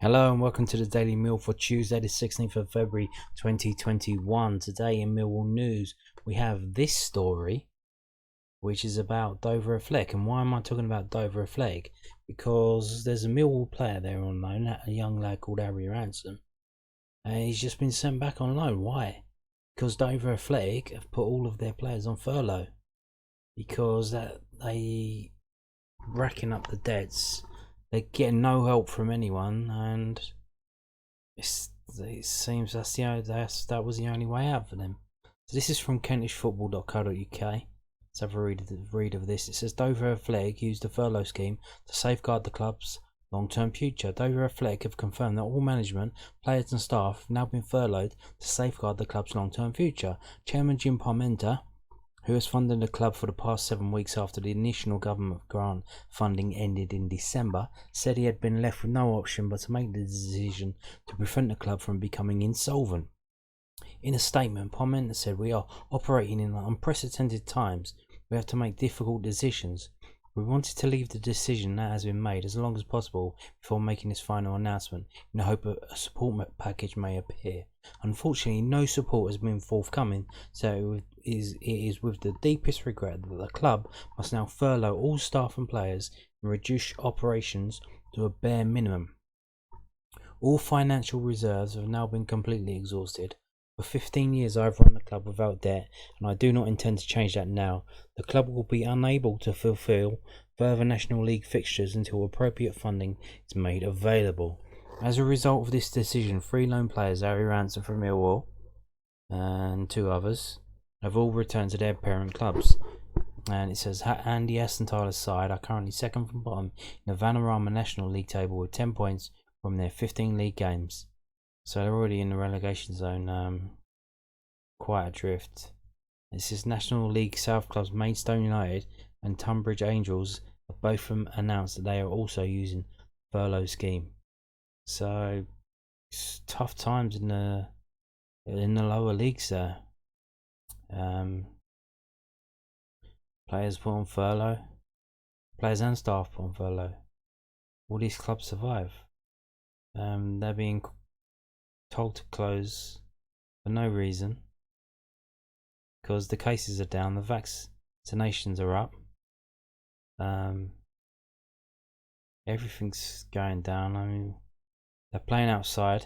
Hello and welcome to the Daily Mill for Tuesday the 16th of February 2021. Today in Millwall News we have this story which is about Dover Athletic. And why am I talking about Dover Athletic? Because there's a Millwall player there on loan, a young lad called Harry Ransom, and he's just been sent back on loan. Why? Because Dover Athletic have put all of their players on furlough because they racking up the debts. They're getting no help from anyone, and it seems that was the only way out for them. So this is from kentishfootball.co.uk. Let's have a read of this. It says Dover Athletic used the furlough scheme to safeguard the club's long-term future. Dover Athletic have confirmed that all management, players and staff have now been furloughed to safeguard the club's long-term future. Chairman Jim Parmenter, who has funded the club for the past 7 weeks after the initial government grant funding ended in December, said he had been left with no option but to make the decision to prevent the club from becoming insolvent. In a statement, Parmenter said, "We are operating in unprecedented times. We have to make difficult decisions. We wanted to leave the decision that has been made as long as possible before making this final announcement, in the hope a support package may appear. Unfortunately, no support has been forthcoming, so it is with the deepest regret that the club must now furlough all staff and players and reduce operations to a bare minimum. All financial reserves have now been completely exhausted. For 15 years I have run the club without debt, and I do not intend to change that now. The club will be unable to fulfil further National League fixtures until appropriate funding is made available." As a result of this decision, 3 loan players, Harry Ransom from Millwall and 2 others, have all returned to their parent clubs. And it says Andy Asenthal's side are currently second from bottom in the Vanarama National League table with 10 points from their 15 league games. So they're already in the relegation zone, quite adrift. It says National League South clubs Maidstone United and Tunbridge Angels have both announced that they are also using furlough scheme. So it's tough times in the lower leagues there. Players put on furlough, players and staff put on furlough. Will these clubs survive? They're being told to close for no reason because the cases are down, the vaccinations are up, everything's going down. I mean, they're playing outside.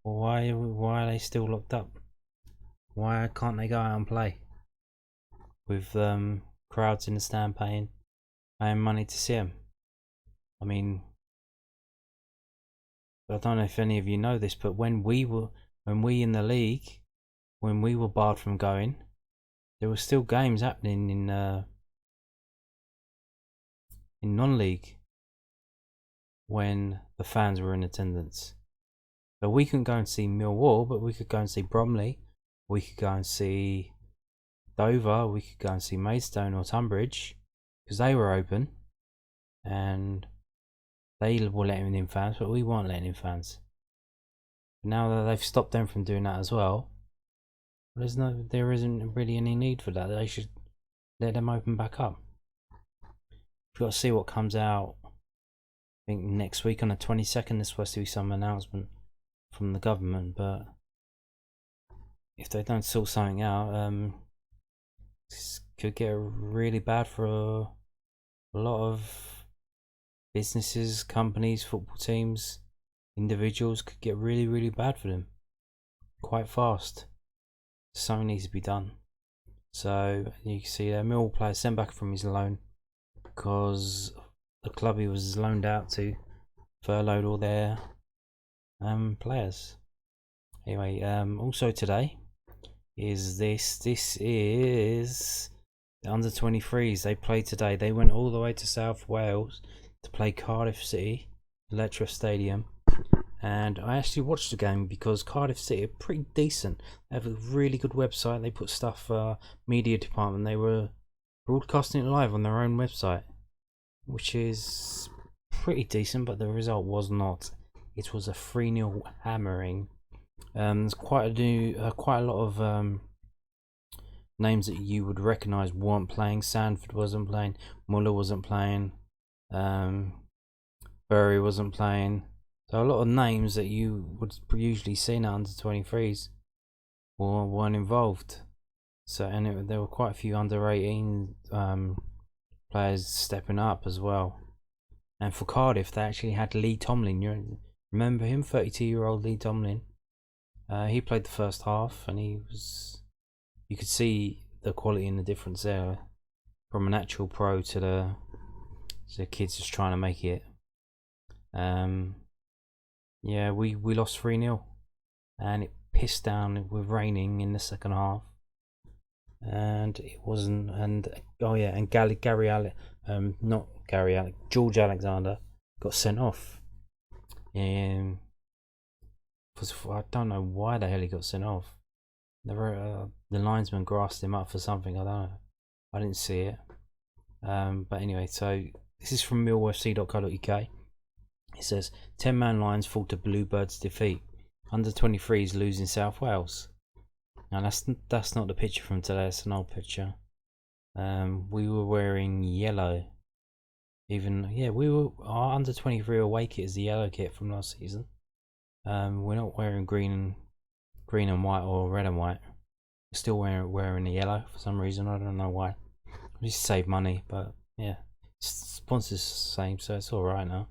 Why are they still locked up? Why can't they go out and play with crowds in the stand paying money to see them? I mean, I don't know if any of you know this, but when we in the league, when we were barred from going, there were still games happening in non-league when the fans were in attendance. So we couldn't go and see Millwall, but we could go and see Bromley, we could go and see Dover, we could go and see Maidstone or Tunbridge because they were open and they were letting in fans, but we weren't letting in fans. But now that they've stopped them from doing that as well, there isn't really any need for that. They should let them open back up. We've got to see what comes out. I think next week on the 22nd there's supposed to be some announcement from the government, but if they don't sort something out, this could get really bad for a lot of businesses, companies, football teams, individuals. Could get really, really bad for them quite fast. Something needs to be done. So you can see a Millwall player sent back from his loan because the club he was loaned out to furloughed all their players. Anyway, also today is this is the under 23s. They played today. They went all the way to South Wales to play Cardiff City, Electra Stadium. And I actually watched the game because Cardiff City are pretty decent. They have a really good website. They put stuff, media department. They were broadcasting it live on their own website, which is pretty decent, but the result was not. It was a 3-0 hammering. There's quite a lot of names that you would recognise weren't playing. Sandford wasn't playing. Muller wasn't playing. Bury wasn't playing. So a lot of names that you would usually see in under 23s weren't involved. So there were quite a few under 18 players stepping up as well. And for Cardiff, they actually had Lee Tomlin. You remember him, 32-year-old Lee Tomlin? He played the first half, and you could see the quality and the difference there from an actual pro to the kids just trying to make it. Yeah, we lost 3-0, and it pissed down with raining in the second half, and it wasn't. And George Alexander got sent off. I don't know why the hell he got sent off. The linesman grassed him up for something. I don't know. I didn't see it. But anyway, so this is from millwallfc.co.uk. It says 10-man Lions fall to Bluebirds' defeat. Under 23s losing South Wales. Now that's not the picture from today. It's an old picture. We were wearing yellow. Our under 23 away kit is the yellow kit from last season. We're not wearing green and white or red and white. We're still wearing the yellow for some reason. I don't know why. We just save money, but yeah, sponsors the same, so it's all right now.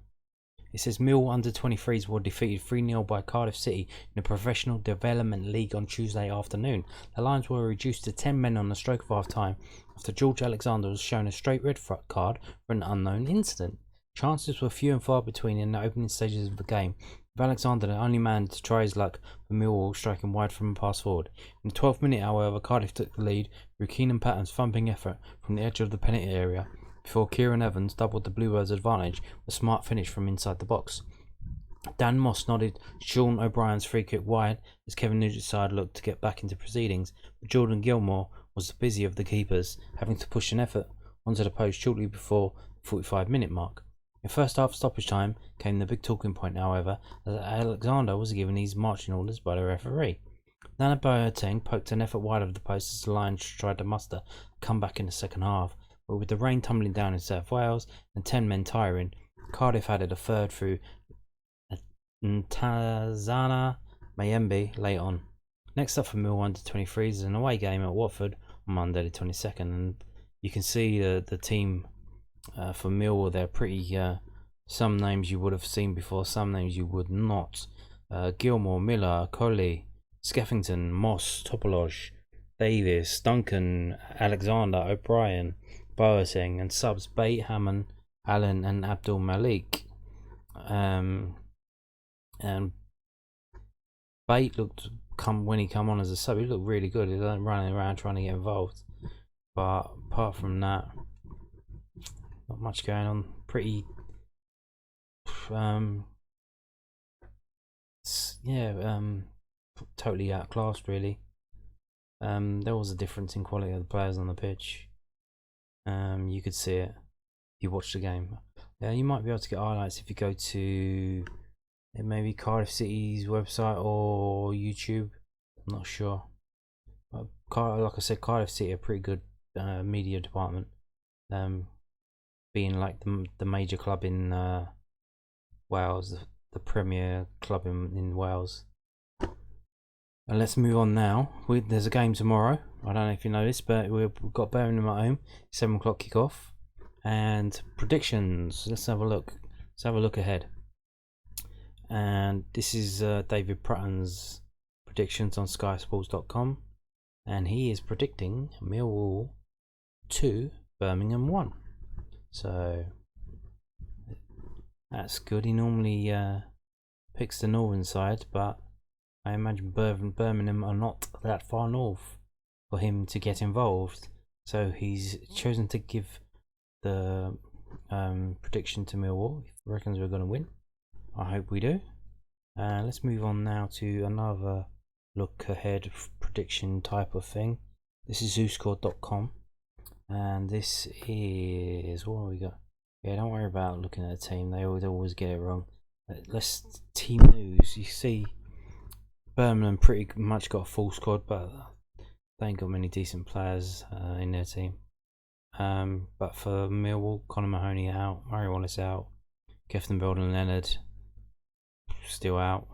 It says Millwall under 23s were defeated 3-0 by Cardiff City in the Professional Development League on Tuesday afternoon. The Lions were reduced to 10 men on the stroke of half time after George Alexander was shown a straight red card for an unknown incident. Chances were few and far between in the opening stages of the game, with Alexander the only man to try his luck for Millwall striking wide from a pass forward. In the 12th minute, however, Cardiff took the lead through Keenan Patton's thumping effort from the edge of the penalty area, before Kieran Evans doubled the Bluebirds' advantage with a smart finish from inside the box. Dan Moss nodded Sean O'Brien's free kick wide as Kevin Nugent's side looked to get back into proceedings, but Jordan Gilmore was the busy of the keepers, having to push an effort onto the post shortly before the 45-minute mark. In first half stoppage time came the big talking point, however, as Alexander was given his marching orders by the referee. Nana Boateng poked an effort wide of the post as the Lions tried to muster a comeback in the second half, but with the rain tumbling down in South Wales and 10 men tiring, Cardiff added a third through Ntazana Mayembe late on. Next up for Millwall under 23s is an away game at Watford on Monday the 22nd, and you can see the team for Millwall. They're pretty some names you would have seen before, some names you would not. Gilmore, Miller, Coley, Skeffington, Moss, Topoloj, Davis, Duncan, Alexander, O'Brien, Boateng, and subs Bate, Hammond, Allen, and Abdul Malik. And Bate when he come on as a sub, he looked really good. He was running around trying to get involved. But apart from that, not much going on. Pretty, totally outclassed really. There was a difference in quality of the players on the pitch. You could see it if you watched the game. You might be able to get highlights if you go to maybe Cardiff City's website or YouTube. I'm not sure. But like I said, Cardiff City are pretty good media department. Being like the major club in Wales, the premier club in Wales. And let's move on now. There's a game tomorrow. I don't know if you know this, but we've got Birmingham at home, 7 o'clock kickoff. And predictions. Let's have a look. Let's have a look ahead. And this is David Prutton's predictions on SkySports.com, and he is predicting Millwall 2, Birmingham 1. So that's good. He normally picks the northern side, but I imagine Birmingham are not that far north for him to get involved. So he's chosen to give the prediction to Millwall. He reckons we're going to win. I hope we do. Let's move on now to another look ahead prediction type of thing. This is zooscore.com, and this is what we got. Yeah, don't worry about looking at a team. They always get it wrong. Let's team news. You see, Birmingham pretty much got a full squad, but they ain't got many decent players in their team. But for Millwall, Conor Mahoney out, Murray Wallace out, Keftenbeld and Leonard still out.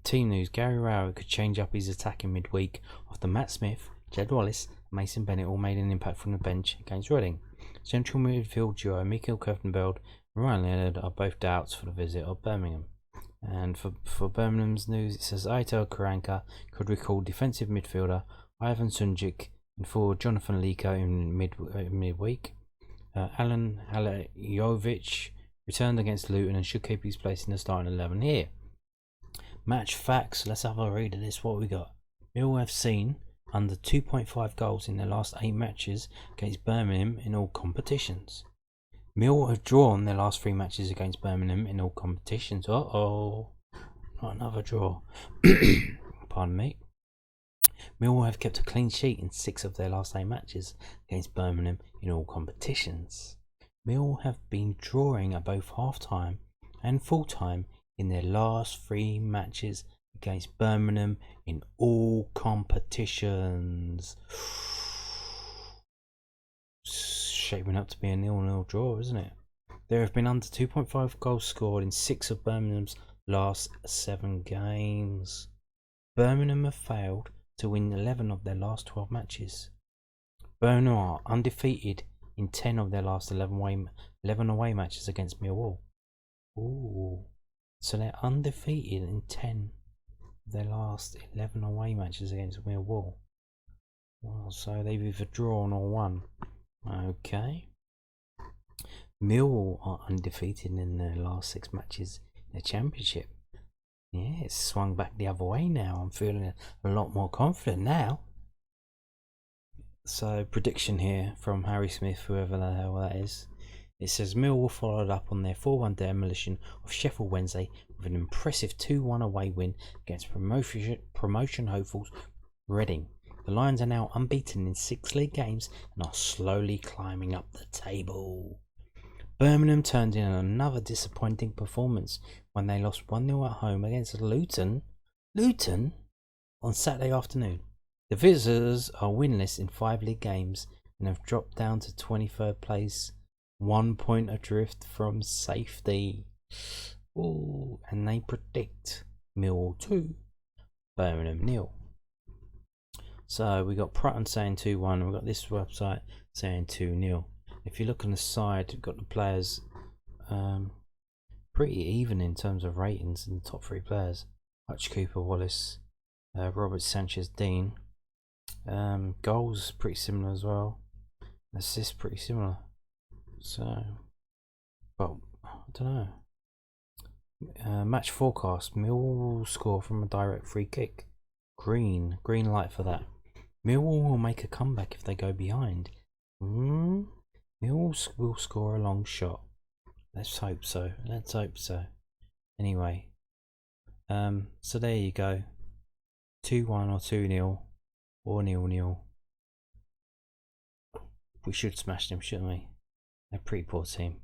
Team news: Gary Rowett could change up his attack in midweek after Matt Smith, Jed Wallace, and Mason Bennett all made an impact from the bench against Reading. Central midfield duo Michael Keftenbeld and Ryan Leonard are both doubts for the visit of Birmingham. And for Birmingham's news, it says Aitel Karanka could recall defensive midfielder Ivan Sunjic and forward Jonathan Liko in midweek. Alan Halajovic returned against Luton and should keep his place in the starting 11 here. Match facts. Let's have a read of this. What we got? Millwall have seen under 2.5 goals in their last 8 matches against Birmingham in all competitions. Millwall have drawn their last 3 matches against Birmingham in all competitions. Not another draw. Pardon me. Millwall have kept a clean sheet in 6 of their last 8 matches against Birmingham in all competitions. Millwall have been drawing at both half-time and full-time in their last 3 matches against Birmingham in all competitions. Shaping up to be a 0-0 draw, isn't it? There have been under 2.5 goals scored in 6 of Birmingham's last 7 games. Birmingham have failed to win 11 of their last 12 matches. Birmingham are undefeated in 10 of their last 11 away matches against Millwall. Ooh. So they're undefeated in 10 of their last 11 away matches against Millwall. Well, so they've either drawn or won. Okay. Millwall are undefeated in their last 6 matches in the Championship. Yeah, it's swung back the other way now. I'm feeling a lot more confident now. So, prediction here from Harry Smith, whoever the hell that is. It says Millwall followed up on their 4-1 demolition of Sheffield Wednesday with an impressive 2-1 away win against promotion hopefuls Reading. The Lions are now unbeaten in 6 league games and are slowly climbing up the table. Birmingham turned in another disappointing performance when they lost 1-0 at home against Luton on Saturday afternoon. The visitors are winless in 5 league games and have dropped down to 23rd place, 1 point adrift from safety. Ooh, and they predict Millwall 2, Birmingham 0. So we got Prutton saying 2-1. We've got this website saying 2-0. If you look on the side, we've got the players pretty even in terms of ratings in the top 3 players. Hutch, Cooper, Wallace, Robert, Sanchez, Dean. Goals pretty similar as well. Assists pretty similar. So, but I don't know. Match forecast: Millwall will score from a direct free kick. Green light for that. Millwall will make a comeback if they go behind. Millwall will score a long shot. Let's hope so. Anyway, so there you go. 2-1 or 2-0 or 0-0. We should smash them, shouldn't we? They're a pretty poor team.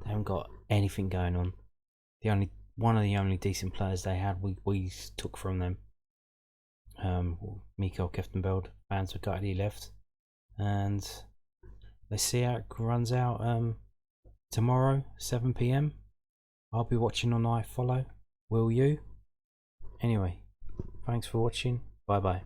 They haven't got anything going on. One of the only decent players they had, we took from them. Mikael Keftenbeld. Fans were gutted he left, and let's see how it runs out. Tomorrow 7 PM. I'll be watching on iFollow. Will you? Anyway, thanks for watching. Bye bye.